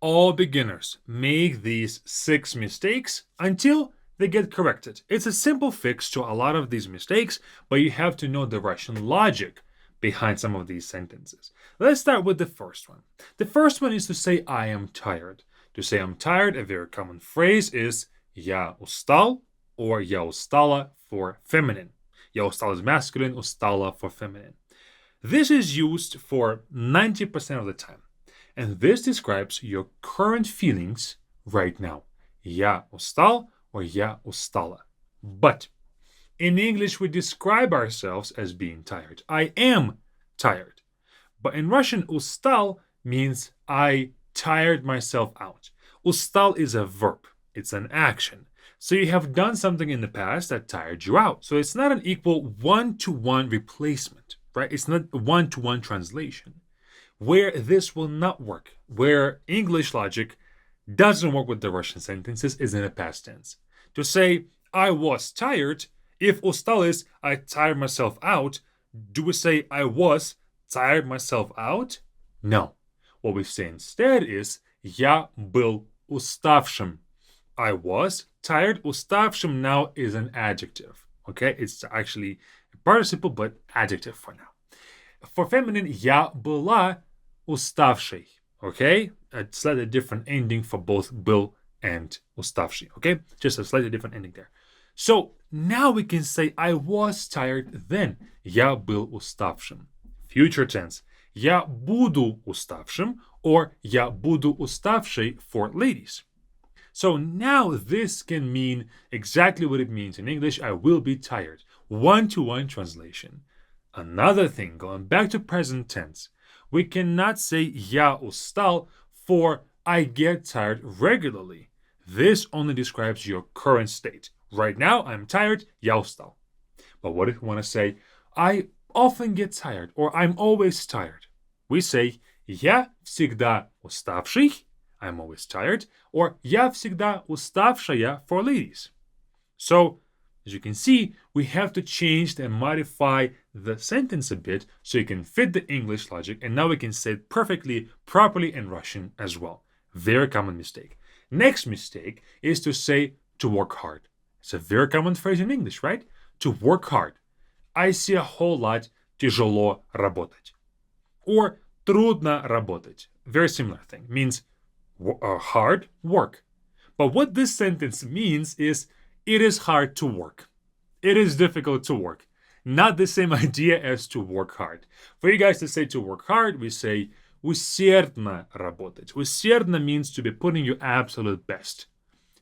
All beginners make these 6 mistakes until they get corrected. It's a simple fix to a lot of these mistakes, but you have to know the Russian logic behind some of these sentences. Let's start with the first one. The first one is to say I am tired. To say I'm tired, a very common phrase is я устал or я устала for feminine. Я устал is masculine, устала for feminine. This is used for 90% of the time. And this describes your current feelings right now. Я устал or я устала. But in English, we describe ourselves as being tired. I am tired. But in Russian, устал means I tired myself out. Устал is a verb, it's an action. So you have done something in the past that tired you out. So it's not an equal one-to-one replacement, right? It's not a one-to-one translation. Where this will not work, where English logic doesn't work with the Russian sentences, is in a past tense. To say I was tired, if устал is I tired myself out, do we say I was tired myself out? No. What we say instead is я был уставшим. I was tired. Уставшим now is an adjective. Okay, it's actually a participle, but adjective for now. For feminine, я была уставшей. Okay, a slightly different ending for both был and уставший. Okay, just a slightly different ending there. So now we can say I was tired then. Я был уставшим. Future tense. Я буду уставшим or я буду уставшей for ladies. So now this can mean exactly what it means in English. I will be tired. One-to-one translation. Another thing, going back to present tense, we cannot say я устал for I get tired regularly. This only describes your current state. Right now, I'm tired, я устал. But what if we want to say I often get tired or I'm always tired? We say я всегда уставший, I'm always tired, or я всегда уставшая for ladies. So, as you can see, we have to change and modify the sentence a bit so it can fit the English logic, and now we can say it perfectly, properly in Russian as well. Very common mistake. Next mistake is to say to work hard. It's a very common phrase in English, right? To work hard. I see a whole lot тяжело работать. Or трудно работать. Very similar thing. Means hard work. But what this sentence means is it is hard to work. It is difficult to work. Not the same idea as to work hard. For you guys to say to work hard, we say усердно работать. Усердно means to be putting your absolute best.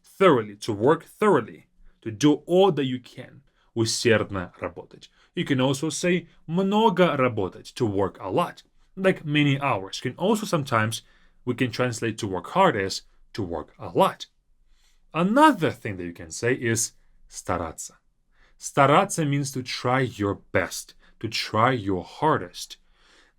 Thoroughly, to work thoroughly, to do all that you can. Усердно работать. You can also say много работать, to work a lot, like many hours. You can also sometimes, we can translate to work hard as to work a lot. Another thing that you can say is стараться. Стараться means to try your best, to try your hardest.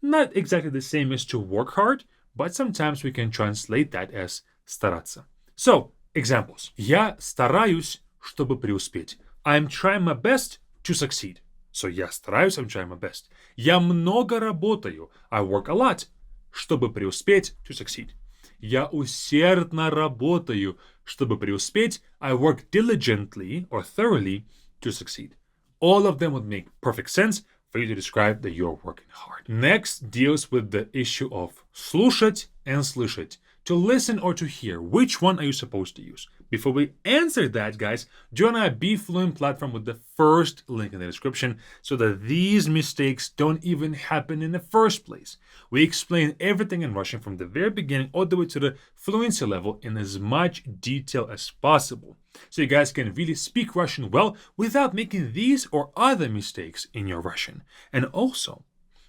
Not exactly the same as to work hard, but sometimes we can translate that as стараться. So, examples. Я стараюсь, чтобы преуспеть. I'm trying my best to succeed. So, я стараюсь, I'm trying my best. Я много работаю. I work a lot, чтобы преуспеть, to succeed. Я усердно работаю, чтобы преуспеть. I work diligently or thoroughly to succeed. All of them would make perfect sense for you to describe that you're working hard. Next deals with the issue of слушать and слышать. To listen or to hear. Which one are you supposed to use? Before we answer that, guys, join our Be Fluent platform with the first link in the description so that these mistakes don't even happen in the first place. We explain everything in Russian from the very beginning all the way to the fluency level in as much detail as possible, so you guys can really speak Russian well without making these or other mistakes in your Russian. And also,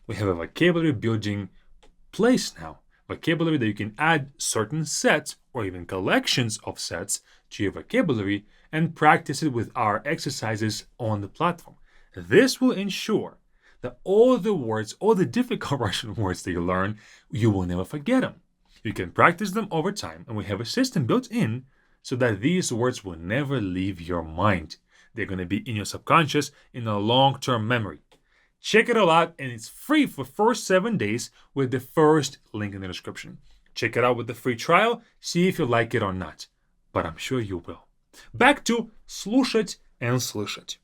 we have a vocabulary building place now. Vocabulary that you can add certain sets or even collections of sets to your vocabulary and practice it with our exercises on the platform. This will ensure that all the words, all the difficult Russian words that you learn, you will never forget them. You can practice them over time, and we have a system built in so that these words will never leave your mind. They're going to be in your subconscious in a long-term memory. Check it all out, and it's free for first 7 days with the first link in the description. Check it out with the free trial. See if you like it or not. But I'm sure you will. Back to слушать and слышать.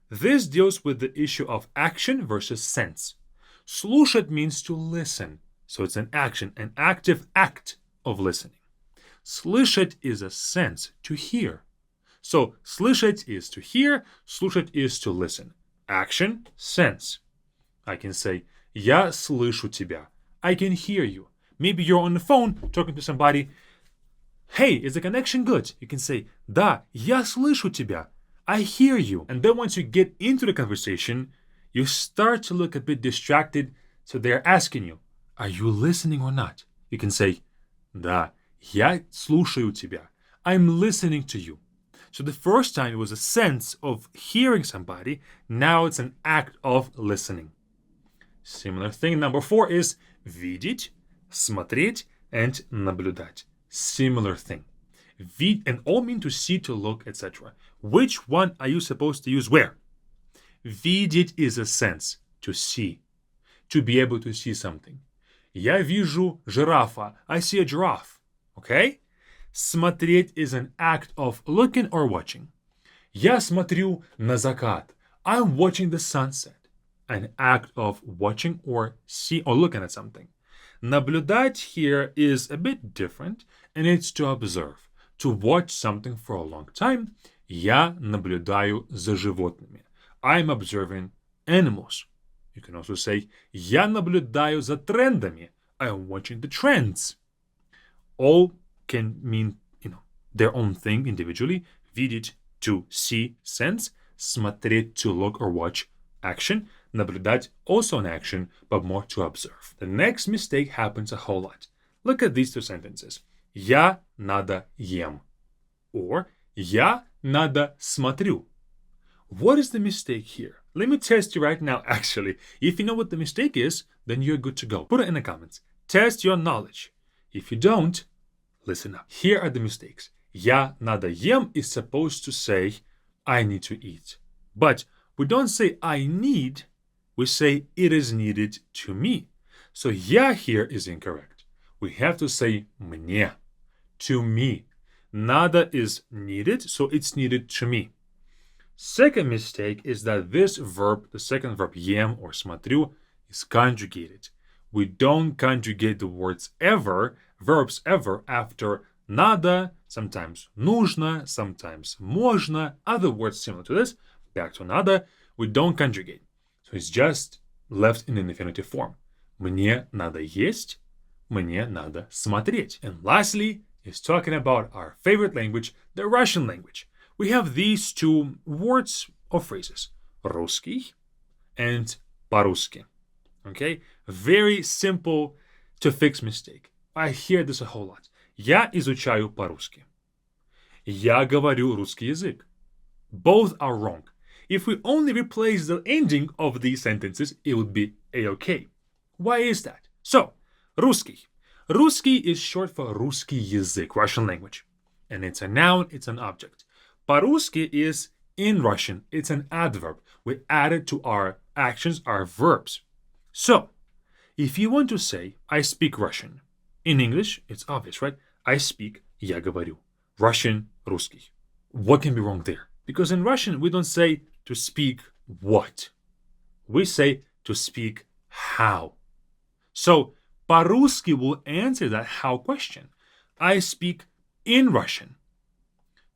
This deals with the issue of action versus sense. Слушать means to listen. So it's an action, an active act of listening. Слышать is a sense, to hear. So слышать is to hear, слушать is to listen. Action, sense. I can say, я слышу тебя. I can hear you. Maybe you're on the phone talking to somebody. Hey, is the connection good? You can say, да, я слышу тебя. I hear you. And then once you get into the conversation, you start to look a bit distracted. So they're asking you, are you listening or not? You can say, да, я слушаю тебя. I'm listening to you. So the first time it was a sense of hearing somebody. Now it's an act of listening. Similar thing. Number 4 is видеть, смотреть, and наблюдать. Similar thing. Vid and all mean to see, to look, etc. Which one are you supposed to use where? Видеть is a sense, to see, to be able to see something. Я вижу жирафа. I see a giraffe. Okay? Смотреть is an act of looking or watching. Я смотрю на закат. I'm watching the sunset. An act of watching or see or looking at something. Наблюдать here is a bit different, and it's to observe, to watch something for a long time. Я наблюдаю за животными. I'm observing animals. You can also say я наблюдаю за трендами. I'm watching the trends. All can mean, their own thing individually. Видеть, to see, sense. Смотреть, to look or watch, action. Наблюдать, also an action, but more to observe. The next mistake happens a whole lot. Look at these two sentences. Я надо ем. Or я надо смотрю. What is the mistake here? Let me test you right now, actually. If you know what the mistake is, then you're good to go. Put it in the comments. Test your knowledge. If you don't, listen up. Here are the mistakes. Я надо ем is supposed to say, I need to eat. But we don't say I need, we say it is needed to me. So я here is incorrect. We have to say мне, to me. Надо is needed, so it's needed to me. Second mistake is that this verb, the second verb ем or смотрю, is conjugated. We don't conjugate the words ever, verbs ever, after надо, sometimes нужно, sometimes можно, other words similar to this. Back to надо, we don't conjugate. So it's just left in an infinitive form. Мне надо есть, мне надо смотреть. And lastly, is talking about our favorite language, the Russian language. We have these two words or phrases, русский and по-русски. Okay? Very simple to fix mistake. I hear this a whole lot. Я изучаю по-русски. Я говорю русский язык. Both are wrong. If we only replace the ending of these sentences, it would be a-okay. Why is that? So, русский. Русский is short for русский язык, Russian language. And it's a noun, it's an object. По-русски is in Russian, it's an adverb. We add it to our actions, our verbs. So, if you want to say, I speak Russian, in English, it's obvious, right? I speak, я говорю. Russian, русский. What can be wrong there? Because in Russian, we don't say to speak what. We say to speak how. So, по-русски will answer that how question. I speak in Russian.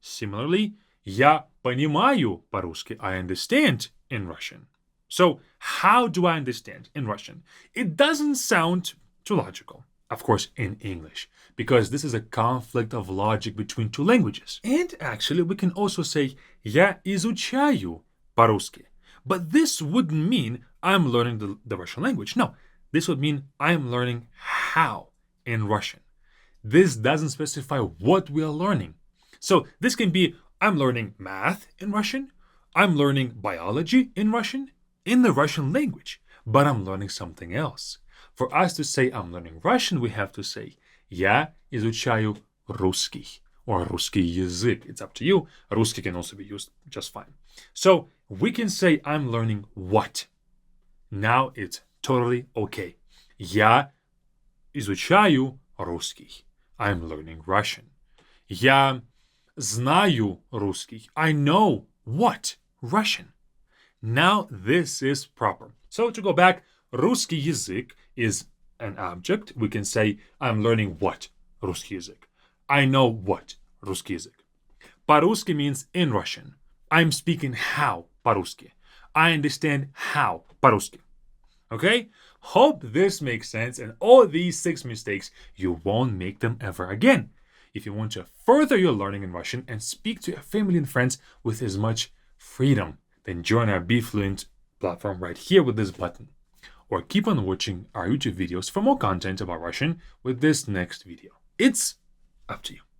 Similarly, я понимаю по-русски. I understand in Russian. So, how do I understand in Russian? It doesn't sound too logical. Of course, in English, because this is a conflict of logic between two languages. And actually, we can also say я изучаю по-русски. But this wouldn't mean I'm learning the Russian language. No, this would mean I'm learning how in Russian. This doesn't specify what we are learning. So this can be I'm learning math in Russian, I'm learning biology in Russian, in the Russian language, but I'm learning something else. For us to say I'm learning Russian, we have to say я изучаю русский or русский язык. It's up to you. Русский can also be used just fine. So we can say I'm learning what. Now it's totally okay. Я изучаю русский. I'm learning Russian. Я знаю русский. I know what? Russian. Now this is proper. So to go back, русский язык is an object. We can say, I'm learning what? Русский язык. I know what? Русский язык. По-русски means in Russian. I'm speaking how? По-русски. I understand how? По-русски. Okay? Hope this makes sense, and all these 6 mistakes, you won't make them ever again. If you want to further your learning in Russian and speak to your family and friends with as much freedom, then join our Be Fluent platform right here with this button. Or keep on watching our YouTube videos for more content about Russian with this next video. It's up to you.